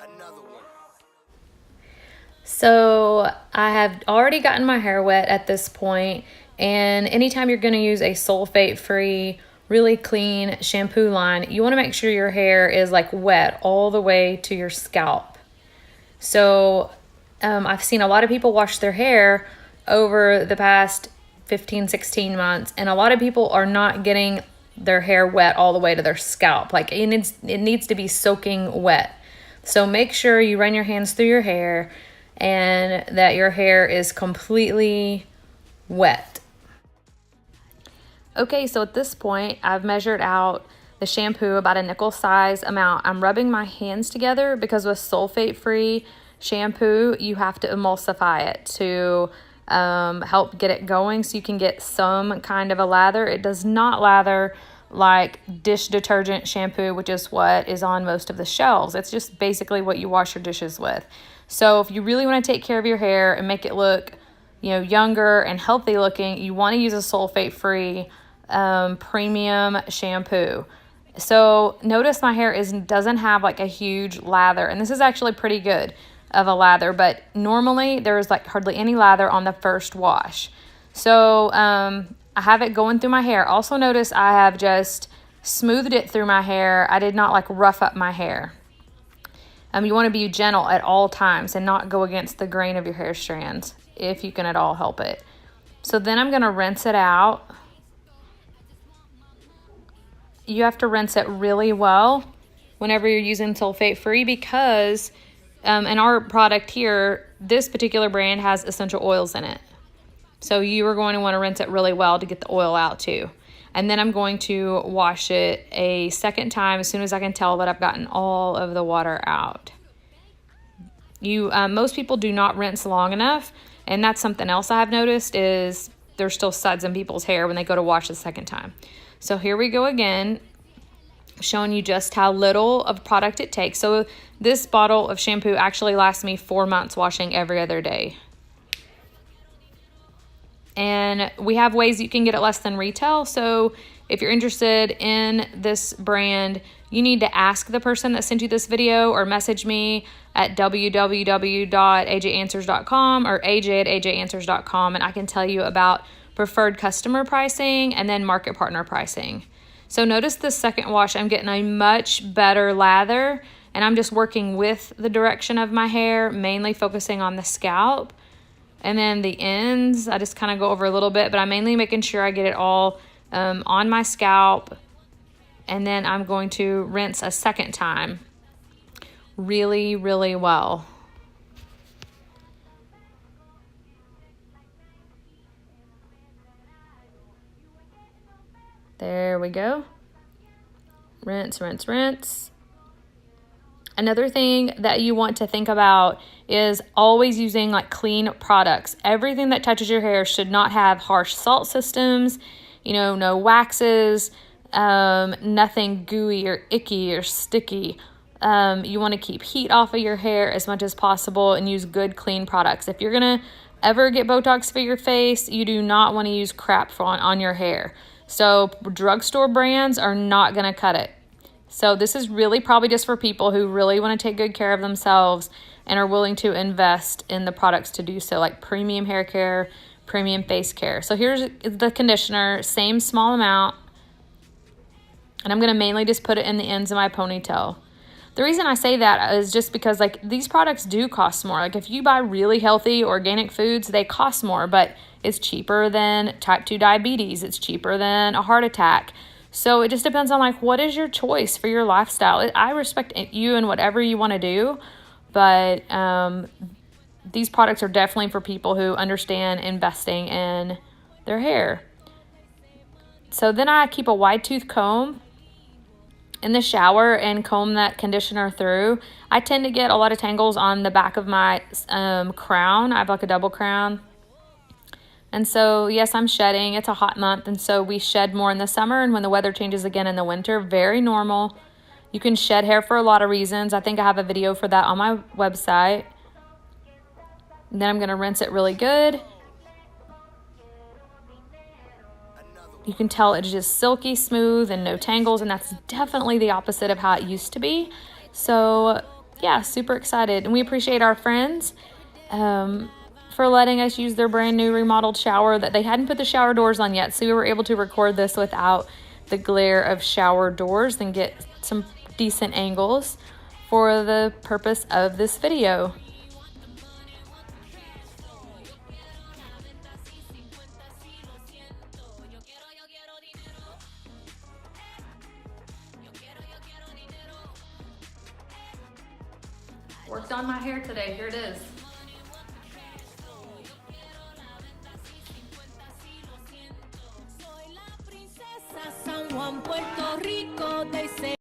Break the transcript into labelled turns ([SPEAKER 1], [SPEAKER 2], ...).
[SPEAKER 1] Another one.
[SPEAKER 2] So I have already gotten my hair wet at this point, and anytime you're going to use a sulfate-free, really clean shampoo line, you want to make sure your hair is like wet all the way to your scalp. So I've seen a lot of people wash their hair over the past 15, 16 months, and a lot of people are not getting their hair wet all the way to their scalp. Like it needs to be soaking wet. So make sure you run your hands through your hair and that your hair is completely wet. Okay, so at this point, I've measured out the shampoo about a nickel size amount. I'm rubbing my hands together because with sulfate-free shampoo, you have to emulsify it to help get it going so you can get some kind of a lather. It does not lather like dish detergent shampoo, which is what is on most of the shelves. It's just basically what you wash your dishes with. So if you really want to take care of your hair and make it look, younger and healthy looking, you want to use a sulfate-free premium shampoo. So notice my hair doesn't have like a huge lather, and this is actually pretty good of a lather, but normally there's like hardly any lather on the first wash. So I have it going through my hair. Also notice I have just smoothed it through my hair. I did not like rough up my hair. You want to be gentle at all times and not go against the grain of your hair strands if you can at all help it. So then I'm going to rinse it out. You have to rinse it really well whenever you're using sulfate-free because in our product here, this particular brand has essential oils in it. So you are going to want to rinse it really well to get the oil out too. And then I'm going to wash it a second time as soon as I can tell that I've gotten all of the water out. Most people do not rinse long enough, and that's something else I have noticed is there's still suds in people's hair when they go to wash the second time. So here we go again, showing you just how little of product it takes. So this bottle of shampoo actually lasts me 4 months washing every other day. And we have ways you can get it less than retail. So if you're interested in this brand, you need to ask the person that sent you this video or message me at www.ajanswers.com or aj@ajanswers.com, and I can tell you about preferred customer pricing and then market partner pricing. So notice the second wash, I'm getting a much better lather, and I'm just working with the direction of my hair, mainly focusing on the scalp. And then the ends, I just kind of go over a little bit, but I'm mainly making sure I get it all on my scalp. And then I'm going to rinse a second time really, really well. There we go. Rinse, rinse, rinse. Another thing that you want to think about is always using like clean products. Everything that touches your hair should not have harsh salt systems, no waxes, nothing gooey or icky or sticky. You want to keep heat off of your hair as much as possible and use good clean products. If you're going to ever get Botox for your face, you do not want to use crap on your hair. So drugstore brands are not going to cut it. So this is really probably just for people who really want to take good care of themselves and are willing to invest in the products to do so, like premium hair care, premium face care. So here's the conditioner, same small amount. And I'm going to mainly just put it in the ends of my ponytail. The reason I say that is just because like these products do cost more. Like if you buy really healthy organic foods, they cost more, but it's cheaper than type 2 diabetes. It's cheaper than a heart attack. So it just depends on like what is your choice for your lifestyle. I respect you and whatever you want to do, but these products are definitely for people who understand investing in their hair. So then I keep a wide tooth comb in the shower and comb that conditioner through. I tend to get a lot of tangles on the back of my crown. I have like a double crown. And so, yes, I'm shedding. It's a hot month, and so we shed more in the summer, and when the weather changes again in the winter, very normal. You can shed hair for a lot of reasons. I think I have a video for that on my website. And then I'm going to rinse it really good.
[SPEAKER 1] Another
[SPEAKER 2] You can tell it's just silky smooth and no tangles, and that's definitely the opposite of how it used to be. So yeah, super excited. And we appreciate our friends for letting us use their brand new remodeled shower that they hadn't put the shower doors on yet. So we were able to record this without the glare of shower doors and get some decent angles for the purpose of this video. Worked on my hair today. Here it is.